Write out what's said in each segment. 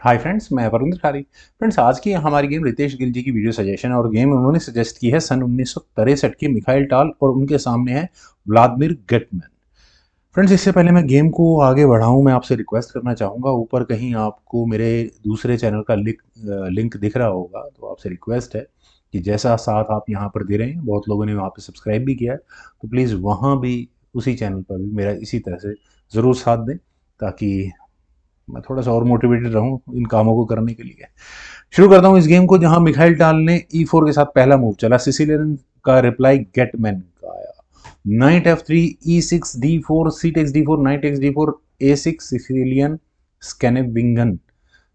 Hi friends, मैं वरुण खारी। Friends, आज की हमारी गेम रितेश गिल जी की वीडियो सजेशन है और गेम उन्होंने सजेस्ट की है सन 1963 की मिखाइल टाल और उनके सामने है व्लादिमीर गेटमैन। फ्रेंड्स, इससे पहले मैं गेम को आगे बढ़ाऊं, मैं आपसे रिक्वेस्ट करना चाहूँगा। ऊपर कहीं आपको मेरे दूसरे चैनल का लिंक दिख रहा होगा, तो आपसे रिक्वेस्ट है कि जैसा साथ आप यहाँ पर दे रहे हैं, बहुत लोगों ने वहाँ पे सब्सक्राइब भी किया है, तो प्लीज़ वहाँ भी उसी चैनल पर भी मेरा इसी तरह से ज़रूर साथ दें, ताकि मैं थोड़ा सा और मोटिवेटेड रहूं इन कामों को करने के लिए। शुरू करता हूं इस गेम को, जहां मिखाइल टाल ने E4 के साथ पहला मूव चला। सिसिलियन का रिप्लाई गेटमैन का आया। Knight F3, E6, D4, C takes D4, knight takes D4, A6, Sicilian Scheveningen.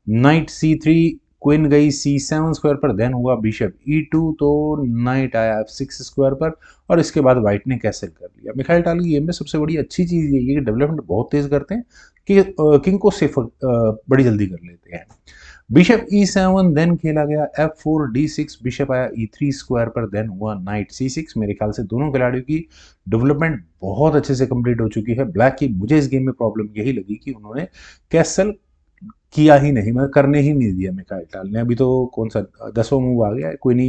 Knight C3, queen गई C7 स्क्वायर पर, देन हुआ बिशप E2, तो नाइट आया F6 स्क्वायर पर और इसके बाद व्हाइट ने कैसल कर लिया। मिखाइल टाल की गेम में सबसे बड़ी अच्छी चीज़ ये है कि डेवलपमेंट बहुत तेज करते हैं कि किंग को सेफ बड़ी जल्दी कर लेते हैं। बिशप E7, देन खेला गया F4, D6, बिशप आया E3 स्क्वायर पर, देन हुआ नाइट C6। मेरे ख्याल से दोनों खिलाड़ियों की डेवलपमेंट बहुत अच्छे से कंप्लीट हो चुकी है। ब्लैक की मुझे इस गेम में प्रॉब्लम यही लगी कि उन्होंने कैसल किया ही नहीं, मतलब करने ही नहीं दिया मिखाइल टाल ने। अभी तो कौन सा 10वां मूव आ गया है, क्वीन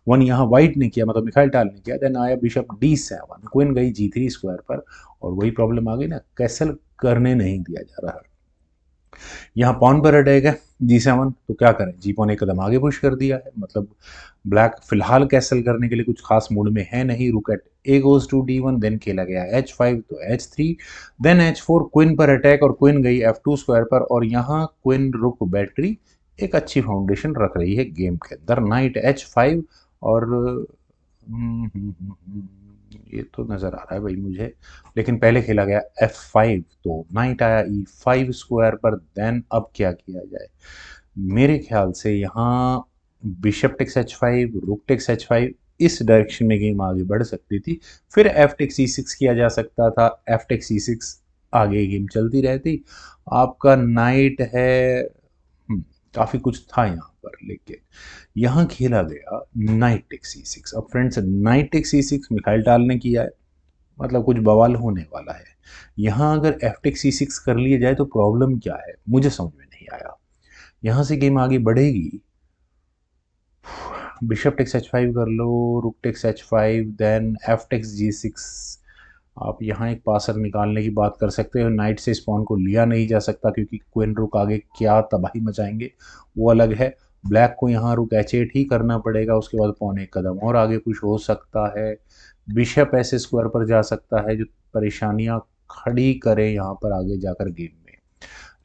E1 यहाँ व्हाइट ने किया, मतलब मिखाइल टाल ने किया। देन आया बिशप D7, क्वीन गई G3 स्क्वायर पर और वही प्रॉब्लम आ गई ना, कैसल करने नहीं दिया जा रहा। यहाँ पॉन पर अटैक है G7, तो क्या करें, जी पॉन एक कदम आगे पुश कर दिया है। मतलब ब्लैक फिलहाल कैसल करने के लिए कुछ खास मूड में है नहीं। Rook at A goes to D1, then खेला गया H5, तो H3, देन H4, क्वीन पर अटैक और क्वीन गई F2 स्क्वायर पर और यहाँ क्वीन रुक बैटरी एक अच्छी फाउंडेशन रख रही है गेम के अंदर। नाइट H5 और ये तो नज़र आ रहा है भाई मुझे, लेकिन पहले खेला गया F5, तो नाइट आया E5 स्क्वायर पर। देन अब क्या किया जाए, मेरे ख्याल से यहाँ bishop takes H5, rook takes H5, इस डायरेक्शन में गेम आगे बढ़ सकती थी। फिर F टेक्स E6 किया जा सकता था, F टेक्स E6 आगे गेम चलती रहती। आपका नाइट है, काफ़ी कुछ था यहाँ पर, लेकिन यहाँ खेला गया नाइट टेक्स E6। अब friends, knight takes E6 Mikhail टाल ने किया है, मतलब कुछ बवाल होने वाला है। यहाँ अगर F टेक्स E6 कर लिया जाए तो प्रॉब्लम क्या है, मुझे समझ में नहीं आया। यहाँ से गेम आगे बढ़ेगी, बिशप टेक्स H5 कर लो, rook takes H5, then F takes G6। आप यहाँ एक पासर निकालने की बात कर सकते हो। नाइट से स्पॉन को लिया नहीं जा सकता क्योंकि क्वीन रुक आगे क्या तबाही मचाएंगे वो अलग है। ब्लैक को यहाँ रुक H8 ही करना पड़ेगा, उसके बाद पौन एक कदम और आगे कुछ हो सकता है। बिशप ऐसे स्क्वायर पर जा सकता है जो परेशानियाँ खड़ी करे यहाँ पर आगे जाकर गेम में।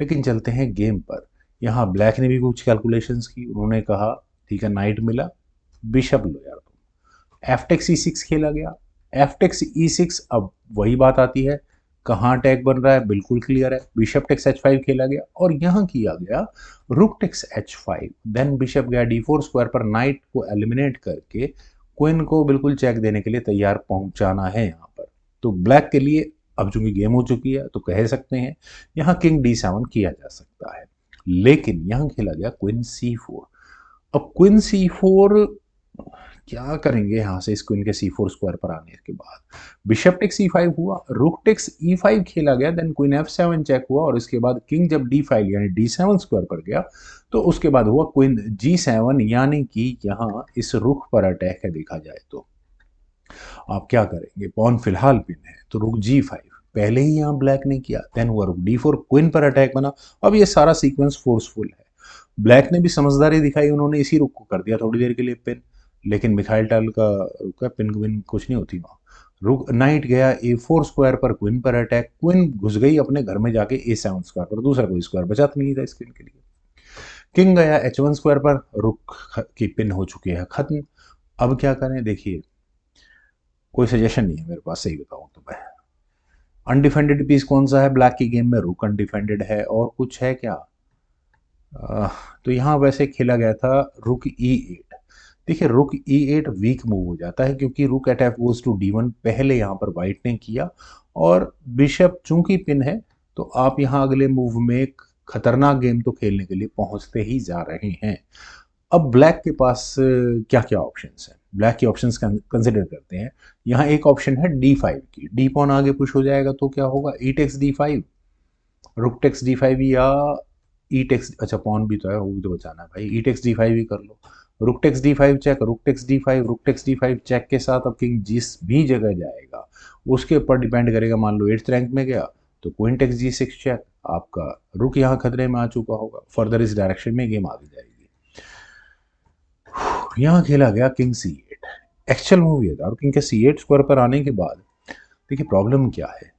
लेकिन चलते हैं गेम पर। यहाँ ब्लैक ने भी कुछ कैलकुलेशंस की, उन्होंने कहा ठीक है नाइट मिला, बिशप लो यार तुम। एफ टेक्स E6 खेला गया, एफ टेक्स E6। अब वही बात आती है, कहाँ अटैक बन रहा है, बिल्कुल क्लियर है। बिशप टेक्स H5 खेला गया और यहाँ किया गया rook takes H5, then bishop गया D4 स्क्वायर पर, नाइट को एलिमिनेट करके क्वीन को बिल्कुल चेक देने के लिए तैयार पहुंचाना है यहाँ पर। तो ब्लैक के लिए अब चूंकि गेम हो चुकी है तो कह सकते हैं यहाँ किंग D7 किया जा सकता है। लेकिन यहाँ खेला गया क्वीन C4। अब क्वीन C4 क्या करेंगे यहाँ से, इस क्वीन के C4 स्क्वायर पर आने के बाद बिशप टेक्स E5 हुआ, रुक टेक्स E5 खेला गया, देन क्वीन F7 चेक हुआ और इसके बाद किंग जब D5 यानी D7 स्क्वायर पर गया तो उसके बाद हुआ क्वीन G7, यानी कि यहाँ इस रुख पर अटैक है। देखा जाए तो आप क्या करेंगे, पॉन फिलहाल पिन है तो रुक G5 पहले ही यहाँ ब्लैक ने किया, देन हुआ रुक D4, क्वीन पर अटैक बना। अब ये सारा सीक्वेंस फोर्सफुल है। ब्लैक ने भी समझदारी दिखाई, उन्होंने इसी रुक को कर दिया थोड़ी देर के लिए पिन। लेकिन मिखाइल टाल का रुक है, पिन विन कुछ नहीं होती वहाँ। रुक नाइट गया A4 स्क्वायर पर, क्वीन पर अटैक, क्वीन घुस गई अपने घर में जाके A7 स्क्वायर पर, दूसरा कोई स्क्वायर बचा तो नहीं था इस क्वीन के लिए। किंग गया H1 स्क्वायर पर, रुक की पिन हो चुकी है खत्म। अब क्या करें, देखिए कोई सजेशन नहीं है मेरे पास, सही बताऊं तो मैं। अनडिफेंडेड पीस कौन सा है ब्लैक की गेम में, रुक अनडिफेंडेड है, और कुछ है क्या? तो यहाँ वैसे खेला गया था रुक E8। देखिए रुक E8 वीक मूव हो जाता है क्योंकि रुक eight F goes to D1 पहले यहाँ पर वाइट ने किया और बिशप चूंकि पिन है तो आप यहाँ अगले मूव में एक खतरनाक गेम तो खेलने के लिए पहुंचते ही जा रहे हैं। अब ब्लैक के पास क्या क्या ऑप्शंस हैं, ब्लैक के ऑप्शंस कंसिडर करते हैं। यहाँ एक ऑप्शन है D5 की, डी पॉन आगे पुश हो जाएगा तो क्या होगा, E takes D5, rook takes D5 या ई टेक्स, अच्छा पॉन भी तो है, वो भी तो बचाना है भाई, ई टेक्स डी फाइव ही कर लो, rook takes D five check, rook takes D five, rook takes D five check के साथ अब किंग जिस भी जगह जाएगा उसके ऊपर डिपेंड करेगा। मान लो 8th रैंक में गया तो क्वीन टेक्स जी सिक्स चेक, आपका रुक यहाँ खतरे में आ चुका होगा, फर्दर इस डायरेक्शन में गेम आगे जाएगी। यहाँ खेला गया किंग सी एट, एक्चुअल मूव ये था, और किंग के सी एट स्क्वायर पर आने के बाद देखिए प्रॉब्लम क्या है,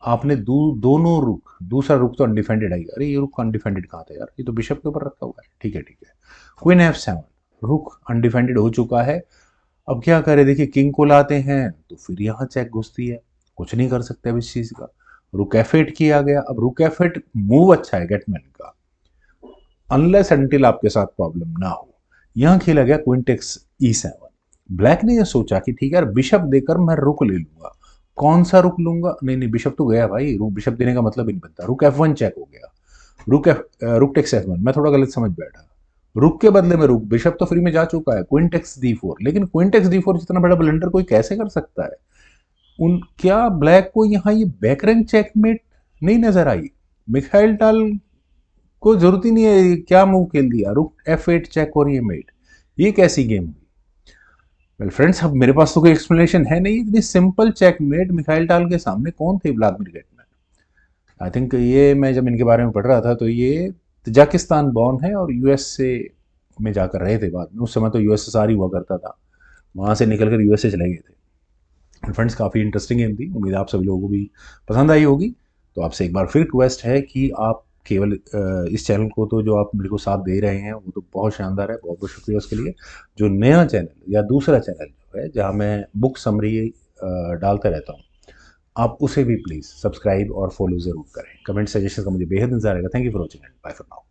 आपने दोनों रुक, दूसरा रुक तो अनडिफेंडेड है, अरे ये रुक अनडिफेंडेड कहाँ था यार, ये तो बिशप के ऊपर रखा हुआ है, ठीक है ठीक है, क्वीन एफ सेवन, रुक अनडिफेंडेड हो चुका है। अब क्या करें, देखिए किंग को लाते हैं तो फिर यहाँ चेक घुसती है, कुछ नहीं कर सकते अब इस चीज का, रुक एफ एट किया गया, अब रुक एफ एट मूव अच्छा है गेटमैन का, अनलेस अनटिल आपके साथ प्रॉब्लम ना हो। यहां खेला गया क्वीन टेक्स ई सेवन, ब्लैक ने यह सोचा कि ठीक है यार बिशप देकर मैं रुक ले लूंगा, कौन सा रुक लूंगा, नहीं नहीं बिशप तो गया भाई, रुक बिशप देने का मतलब ही नहीं बनता, रुक एफ वन चेक हो गया, रुक टेक्स एफ वन, मैं थोड़ा गलत समझ बैठा, रुक के बदले में रुक, बिशप तो फ्री में जा चुका है, क्वीन टेक्स डी फोर, लेकिन क्वीन टेक्स डी फोर जितना बड़ा ब्लंडर कोई कैसे कर सकता है, उन क्या ब्लैक को यहाँ ये बैक रैंक चेकमेट नहीं नजर आई, मिखाइल टाल को जरूरत ही नहीं है, क्या मूव खेल दिया, रुक एफ एट चेक और ये मेट, ये कैसी गेम हुई। वेल फ्रेंड्स, अब मेरे पास तो कोई एक्सप्लेनेशन है नहीं, इतनी सिंपल चेकमेट मिखाइल टाल के सामने कौन थे व्लादिमीर गेटमैन। आई थिंक ये मैं जब इनके बारे में पढ़ रहा था तो ये तजाकिस्तान बॉर्न है और यूएसए में जाकर रहे थे बाद में, उस समय तो यूएसएसआर ही हुआ करता था, वहाँ से निकल कर यूएसए चले गए थे। फ्रेंड्स काफ़ी इंटरेस्टिंग गेम थी, उम्मीद है आप सभी लोगों को भी पसंद आई होगी। तो आपसे एक बार फिर रिक्वेस्ट है कि आप केवल इस चैनल को तो जो आप मेरे को साथ दे रहे हैं वो तो बहुत शानदार है, बहुत बहुत शुक्रिया उसके लिए। जो नया चैनल या दूसरा चैनल जो है जहाँ मैं बुक समरी डालता रहता हूँ, आप उसे भी प्लीज़ सब्सक्राइब और फॉलो ज़रूर करें। कमेंट सजेशन का मुझे बेहद इंतजार रहेगा। Thank you for watching and bye for now.